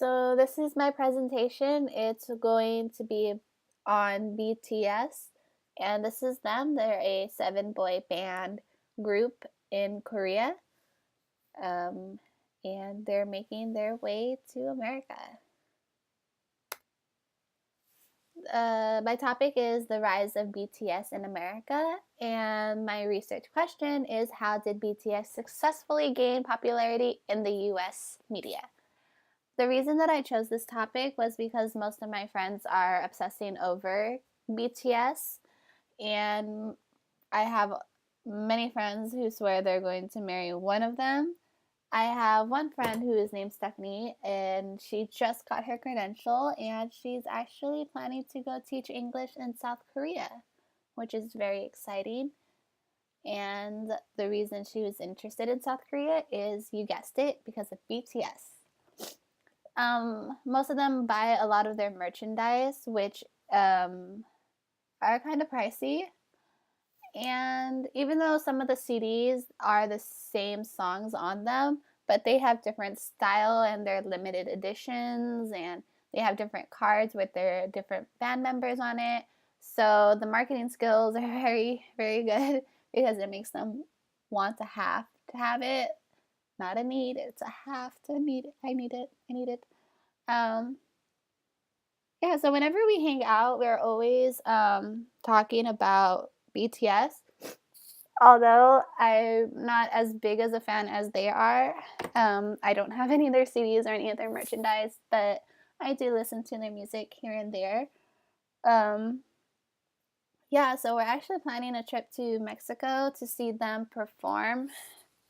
So this is my presentation. It's going to be on BTS, and this is them. They're a seven-boy band group in Korea, um, and they're making their way to America. My topic is the rise of BTS in America, and my research question is how did BTS successfully gain popularity in the US media? The reason that I chose this topic was because most of my friends are obsessing over BTS, and I have many friends who swear they're going to marry one of them. I have one friend who is named Stephanie, and she just got her credential, and she's actually planning to go teach English in South Korea, which is very exciting. And the reason she was interested in South Korea is, you guessed it, because of BTS. Most of them buy a lot of their merchandise, which are kind of pricey. And even though some of the CDs are the same songs on them, but they have different style and they're limited editions, and they have different cards with their different band members on it. So the marketing skills are very, very good because it makes them want to have it. Not a need, it's a have to need it. I need it. I need it. Um, yeah, so whenever we hang out, we're always talking about BTS. Although I'm not as big as a fan as they are, I don't have any of their CDs or any of their merchandise, but I do listen to their music here and there. Um, yeah, so we're actually planning a trip to Mexico to see them perform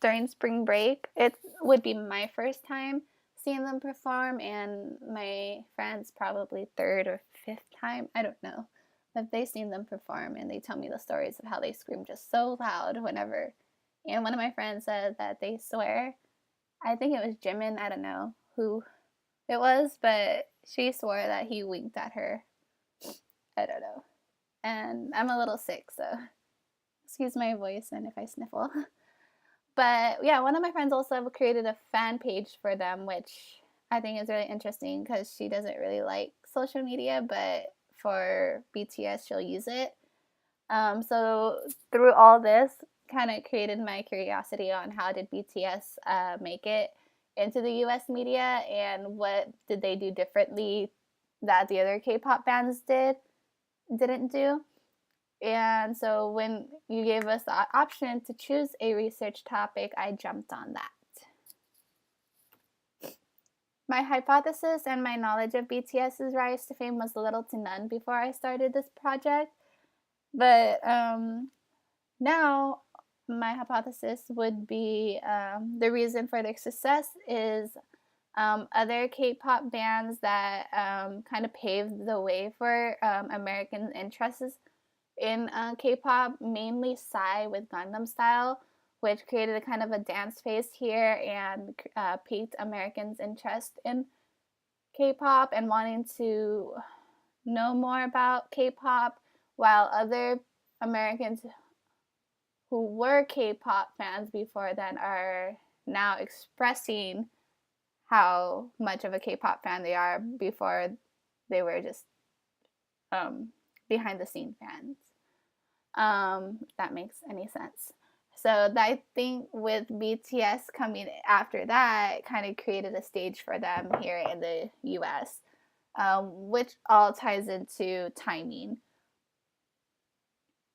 during spring break. It would be my first time seeing them perform, and my friend's probably third or fifth time. I don't know. But they've seen them perform, and they tell me the stories of how they scream just so loud whenever. And one of my friends said that they swear. I think it was Jimin. I don't know who it was, but she swore that he winked at her. I don't know. And I'm a little sick, so excuse my voice and if I sniffle. But yeah, one of my friends also created a fan page for them, which I think is really interesting because she doesn't really like social media, but for BTS, she'll use it. So through all this, kind of created my curiosity on how did BTS make it into the US media, and what did they do differently that the other K-pop bands didn't do. And so when you gave us the option to choose a research topic, I jumped on that. My hypothesis and my knowledge of BTS's rise to fame was little to none before I started this project. But now my hypothesis would be the reason for their success is other K-pop bands that kind of paved the way for American interests in K-pop, mainly Psy with Gangnam Style, which created a kind of a dance phase here and piqued Americans' interest in K-pop and wanting to know more about K-pop, while other Americans who were K-pop fans before then are now expressing how much of a K-pop fan they are before they were just behind the scene fans. If that makes any sense. So I think with BTS coming after that, it kind of created a stage for them here in the US, which all ties into timing.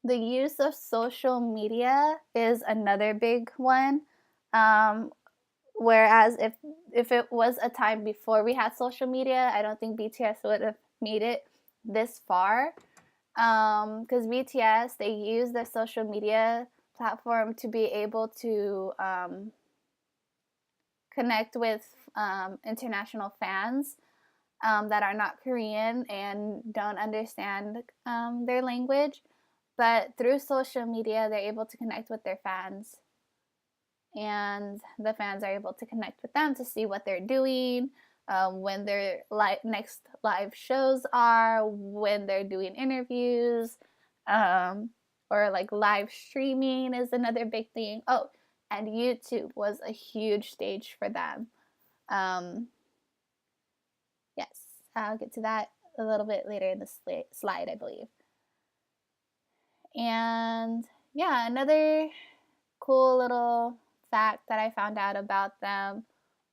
The use of social media is another big one. Whereas if it was a time before we had social media, I don't think BTS would have made it this far. Because BTS, they use their social media platform to be able to connect with international fans that are not Korean and don't understand their language. But through social media, they're able to connect with their fans, and the fans are able to connect with them to see what they're doing, when their next live shows are, when they're doing interviews, or like live streaming is another big thing. Oh, and YouTube was a huge stage for them. I'll get to that a little bit later in the slide, I believe. And yeah, another cool little fact that I found out about them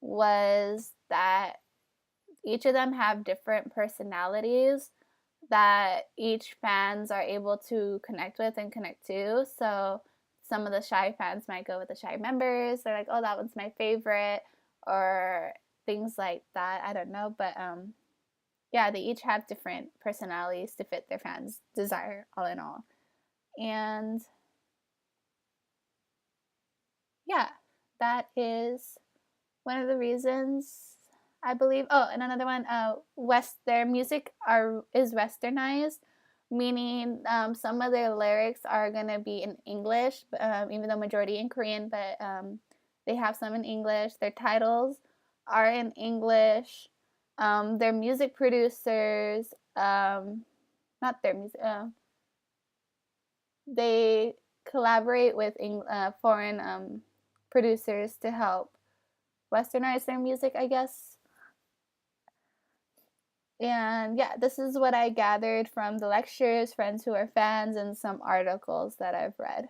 was that each of them have different personalities that each fans are able to connect with and connect to. So some of the shy fans might go with the shy members. They're like, oh, that one's my favorite, or things like that. I don't know. But yeah, they each have different personalities to fit their fans' desire, all in all. And yeah, that is one of the reasons I believe. Oh, and another one, their music is westernized, meaning some of their lyrics are gonna be in English, even though majority in Korean, but they have some in English. Their titles are in English. Their music producers, not their music, they collaborate with foreign producers to help westernize their music, I guess. And yeah, this is what I gathered from the lectures, friends who are fans, and some articles that I've read.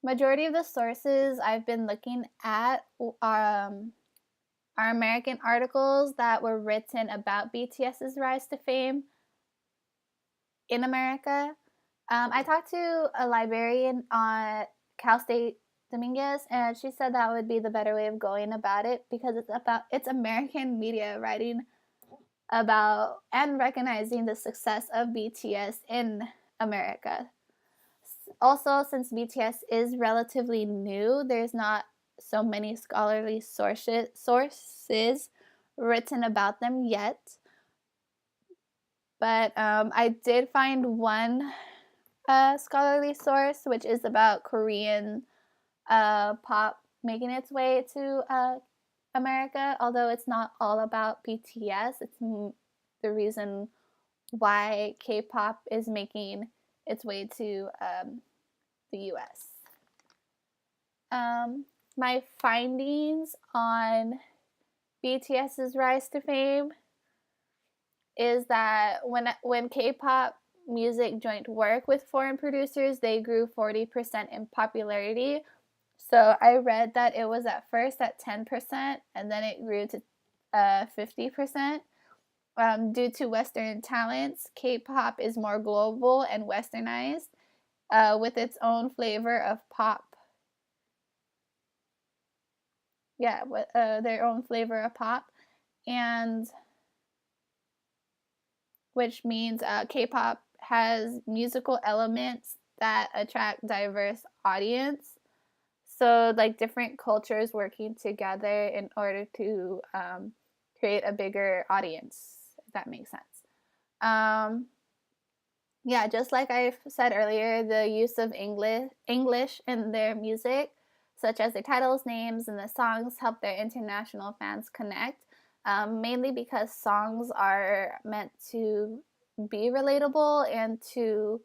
Majority of the sources I've been looking at are American articles that were written about BTS's rise to fame in America. I talked to a librarian at Cal State Dominguez, and she said that would be the better way of going about it because it's American media writing about and recognizing the success of BTS in America. Also, since BTS is relatively new, there's not so many scholarly sources written about them yet. But I did find one scholarly source, which is about Korean pop making its way to America, although it's not all about BTS. It's the reason why K-pop is making its way to the US. My findings on BTS's rise to fame is that when K-pop music joined work with foreign producers, they grew 40% in popularity. So I read that it was at first at 10%, and then it grew to 50%. Due to Western talents, K-pop is more global and westernized, with its own flavor of pop. Yeah, their own flavor of pop, and which means K-pop has musical elements that attract diverse audience. So like different cultures working together in order to create a bigger audience, if that makes sense. Yeah, just like I said earlier, the use of English in their music, such as their titles, names, and the songs, help their international fans connect. Mainly because songs are meant to be relatable and to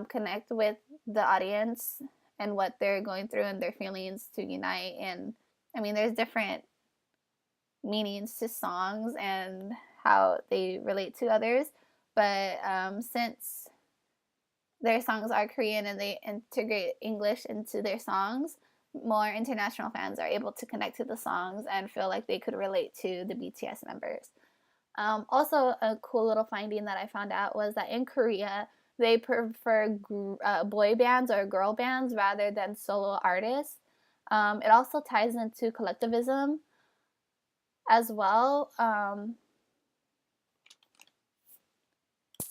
connect with the audience and what they're going through and their feelings to unite. And I mean, there's different meanings to songs and how they relate to others. But since their songs are Korean and they integrate English into their songs, more international fans are able to connect to the songs and feel like they could relate to the BTS members. Also, a cool little finding that I found out was that in Korea, they prefer boy bands or girl bands rather than solo artists. It also ties into collectivism as well.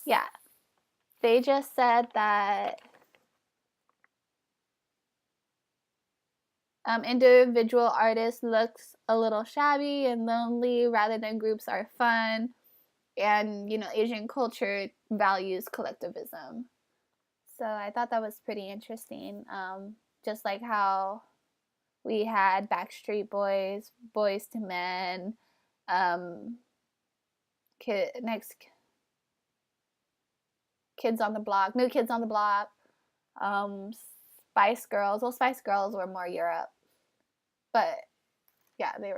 Yeah, they just said that individual artists looks a little shabby and lonely rather than groups are fun, and Asian culture values collectivism. So I thought that was pretty interesting. Just like how we had Backstreet Boys, Boys to Men, next Kids on the Block, New Kids on the Block, um, Spice Girls. Well, Spice Girls were more Europe. but yeah, they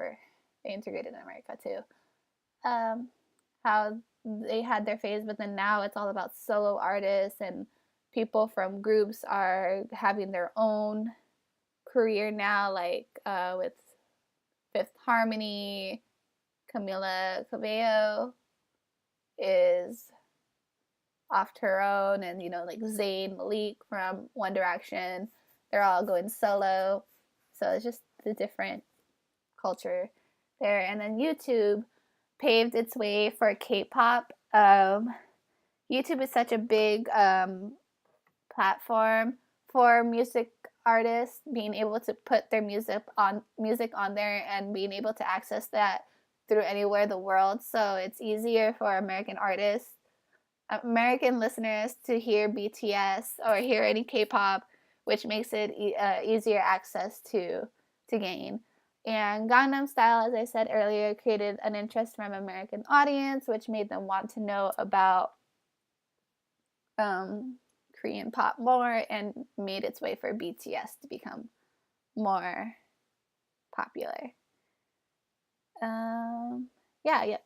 integrated in America too. How they had their phase, but then now it's all about solo artists, and people from groups are having their own career now, like with Fifth Harmony. Camila Cabello is off to her own, and like Zayn, Malik from One Direction, they're all going solo. So it's just the different culture there. And then YouTube paved its way for K-pop. YouTube is such a big platform for music artists being able to put their music on there and being able to access that through anywhere in the world. So it's easier for American listeners to hear BTS or hear any K-pop, which makes it easier access to gain. And Gangnam Style, as I said earlier, created an interest from American audience, which made them want to know about Korean pop more, and made its way for BTS to become more popular. Yeah.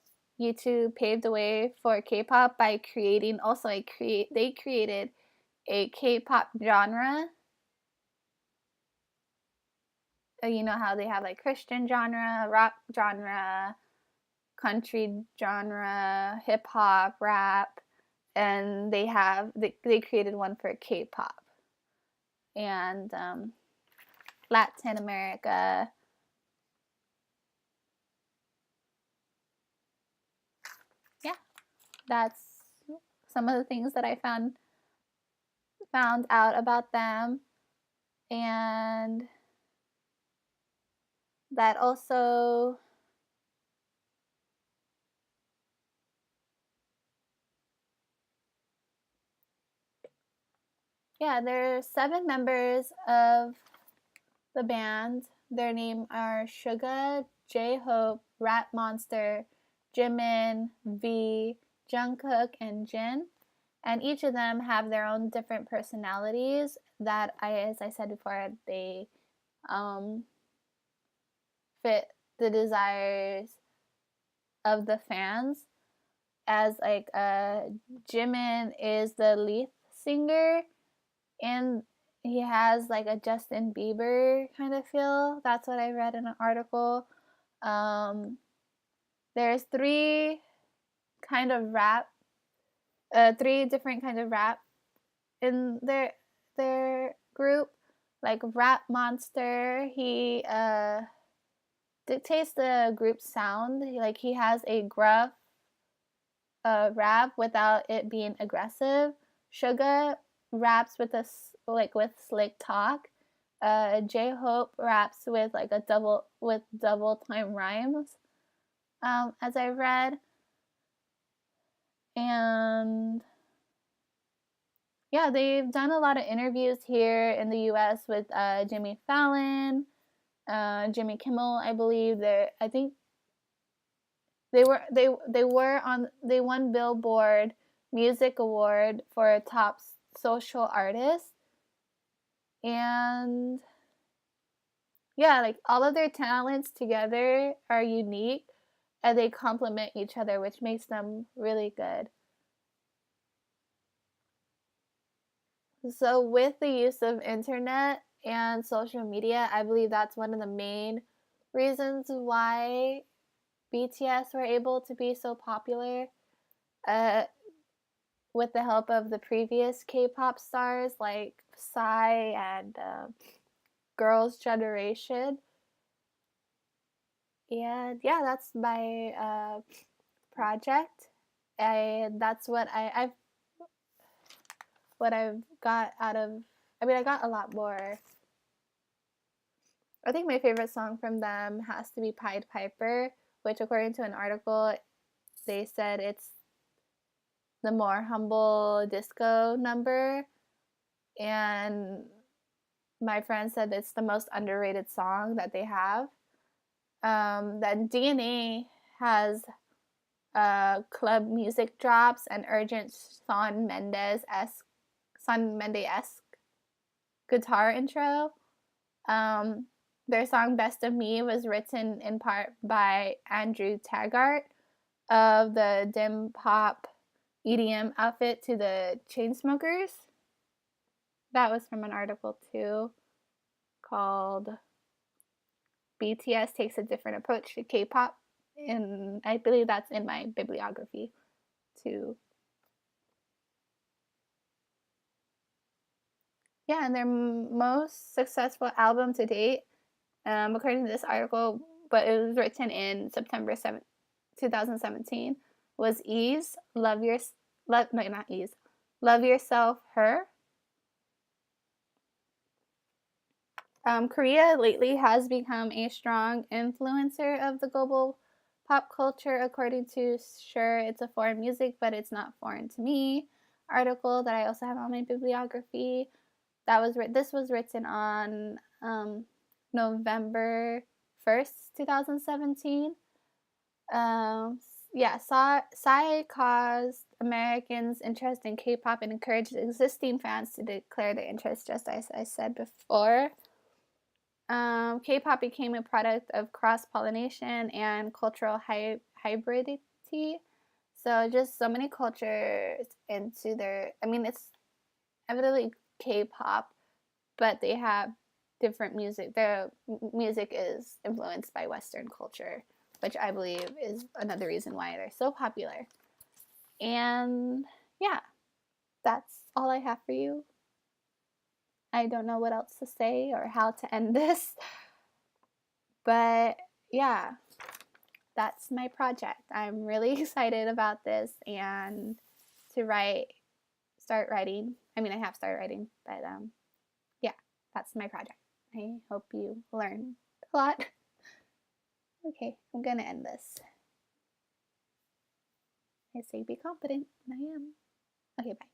YouTube paved the way for K-pop by creating they created a K-pop genre. You know how they have like Christian genre, rock genre, country genre, hip hop, rap, and they created one for K-pop and Latin America. Yeah, that's some of the things that I found out about them, and that also there are 7 members of the band. Their names are Suga, J-Hope, Rat Monster, Jimin, V, Jungkook, and Jin. And each of them have their own different personalities that, as I said before, they fit the desires of the fans. As like Jimin is the lead singer, and he has like a Justin Bieber kind of feel. That's what I read in an article. There's three different kind of rap in their group. Like Rap Monster, he dictates the group sound. Like he has a gruff rap without it being aggressive. Suga raps with with slick talk. J-Hope raps with like double time rhymes. As I read, and yeah, they've done a lot of interviews here in the U.S. with Jimmy Fallon, Jimmy Kimmel. I believe I think they won Billboard Music Award for top social artist, and yeah, like all of their talents together are unique, and they complement each other, which makes them really good. So with the use of internet and social media, I believe that's one of the main reasons why BTS were able to be so popular. With the help of the previous K-pop stars like Psy and Girls' Generation. And yeah, that's my project. That's what I've got out of. I mean, I got a lot more. I think my favorite song from them has to be Pied Piper, which, according to an article, they said it's the more humble disco number, and my friend said it's the most underrated song that they have. That DNA has club music drops and urgent Shawn Mendes-esque guitar intro. Their song Best of Me was written in part by Andrew Taggart of the dim pop EDM outfit to the Chainsmokers. That was from an article too called BTS Takes a Different Approach to K-Pop. And I believe that's in my bibliography too. Yeah, and their most successful album to date, according to this article, but it was written in September 7th, 2017, was Ease, not Ease, Love Yourself, Her. Korea lately has become a strong influencer of the global pop culture, according to Sure, It's a Foreign Music, but It's Not Foreign to Me article that I also have on my bibliography. This was written on November 1st, 2017. Yeah, Psy caused Americans' interest in K-pop and encouraged existing fans to declare their interest, just as I said before. K-pop became a product of cross-pollination and cultural hybridity. So just so many cultures into their. I mean, it's evidently K-pop, but they have different music. Their music is influenced by Western culture, which I believe is another reason why they're so popular. And yeah, that's all I have for you. I don't know what else to say or how to end this, but yeah, that's my project. I'm really excited about this and to start writing. I mean, I have started writing, but yeah, that's my project. I hope you learn a lot. Okay, I'm gonna end this. I say be confident, and I am. Okay, bye.